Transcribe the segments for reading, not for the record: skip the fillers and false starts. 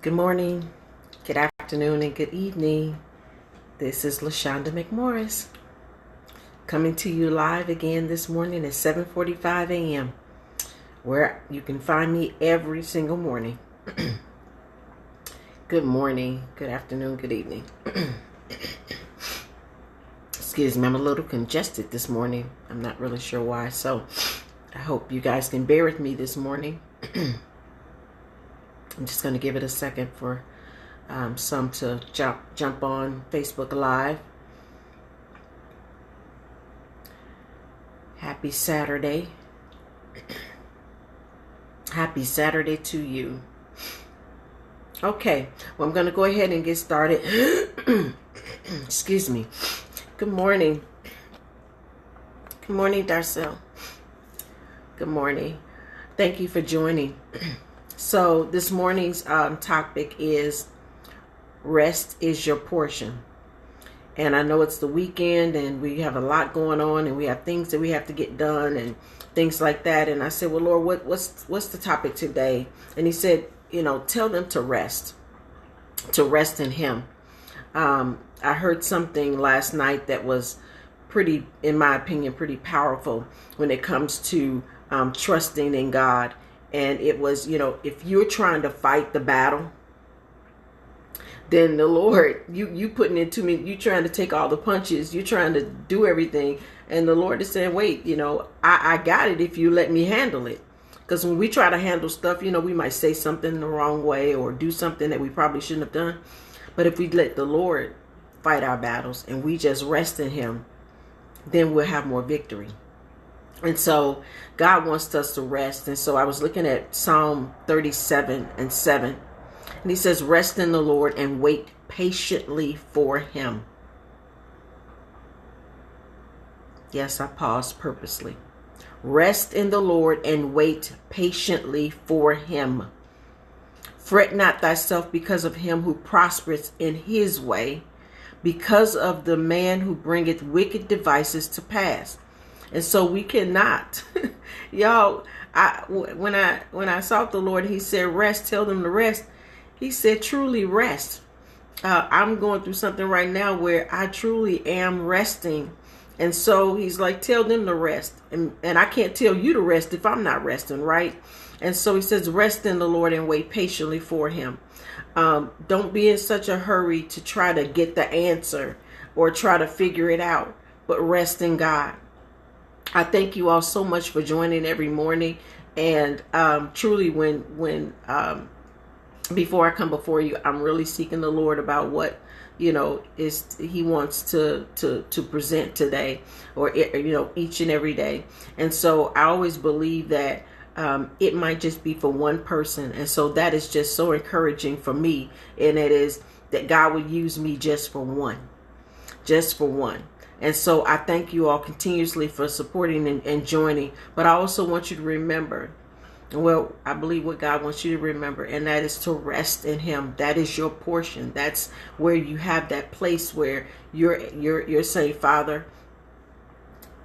Good morning, good afternoon, and good evening. This is LaShonda McMorris coming to you live again this morning at 7:45 a.m. where you can find me every single morning. Good morning, good afternoon, good evening. Excuse me, I'm a little congested this morning. I'm not really sure why, so I hope you guys can bear with me this morning. I'm just going to give it a second for some to jump on Facebook Live. Happy Saturday. Happy Saturday to you. Okay, well, I'm going to go ahead and get started. Excuse me. Good morning. Good morning, Darcel. Good morning. Thank you for joining. So this morning's topic is rest is your portion. And I know it's the weekend and we have a lot going on and we have things that we have to get done and things like that. And I said, well, Lord, what's the topic today? And he said, tell them to rest in him. I heard something last night that was pretty, in my opinion, pretty powerful when it comes to trusting in God. And it was, if you're trying to fight the battle, then the Lord, you putting it to me, you trying to take all the punches, you trying to do everything. And the Lord is saying, wait, I got it if you let me handle it. Because when we try to handle stuff, we might say something the wrong way or do something that we probably shouldn't have done. But if we let the Lord fight our battles and we just rest in him, then we'll have more victory. And so God wants us to rest. And so I was looking at Psalm 37:7. And he says, rest in the Lord and wait patiently for him. Yes, I paused purposely. Rest in the Lord and wait patiently for him. Fret not thyself because of him who prospereth in his way, because of the man who bringeth wicked devices to pass. And so we cannot, y'all, when I sought the Lord, he said, rest, tell them to rest. He said, truly rest. I'm going through something right now where I truly am resting. And so he's like, tell them to rest. And I can't tell you to rest if I'm not resting, right? And so he says, rest in the Lord and wait patiently for him. Don't be in such a hurry to try to get the answer or try to figure it out, but rest in God. I thank you all so much for joining every morning. And truly, when before I come before you, I'm really seeking the Lord about what is he wants to present today, or each and every day. And so I always believe that it might just be for one person, and so that is just so encouraging for me. And it is that God would use me just for one. And so I thank you all continuously for supporting and joining. But I also want you to remember, well, I believe what God wants you to remember, and that is to rest in him. That is your portion. That's where you have that place where you're saying, Father,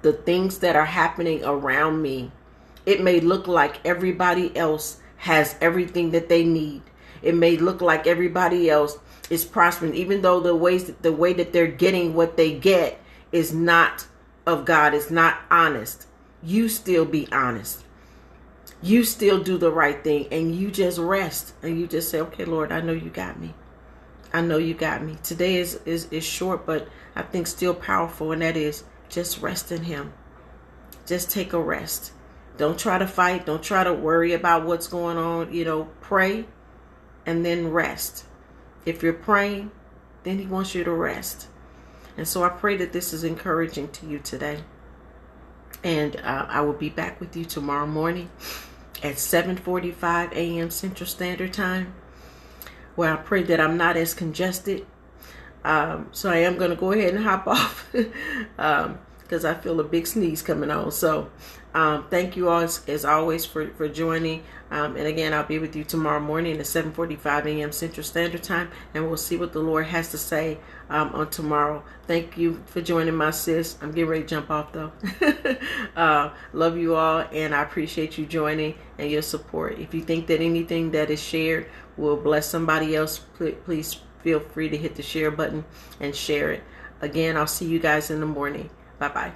the things that are happening around me, it may look like everybody else has everything that they need. It may look like everybody else is prospering, even though the way that they're getting what they get is not of God, it's not honest. You still be honest. You still do the right thing, and you just rest and you just say, okay, Lord, I know you got me. I know you got me. Today is short, but I think still powerful, and that is just rest in him. Just take a rest. Don't try to fight. Don't try to worry about what's going on. Pray and then rest. If you're praying, then he wants you to rest. And so I pray that this is encouraging to you today. And I will be back with you tomorrow morning at 7:45 a.m. Central Standard Time, where I pray that I'm not as congested. So I am going to go ahead and hop off because because I feel a big sneeze coming on. So thank you all as always for joining. And again, I'll be with you tomorrow morning at 7:45 a.m. Central Standard Time, and we'll see what the Lord has to say on tomorrow. Thank you for joining my sis. I'm getting ready to jump off though. Love you all, and I appreciate you joining and your support. If you think that anything that is shared will bless somebody else, please feel free to hit the share button and share it. Again, I'll see you guys in the morning. Bye-bye.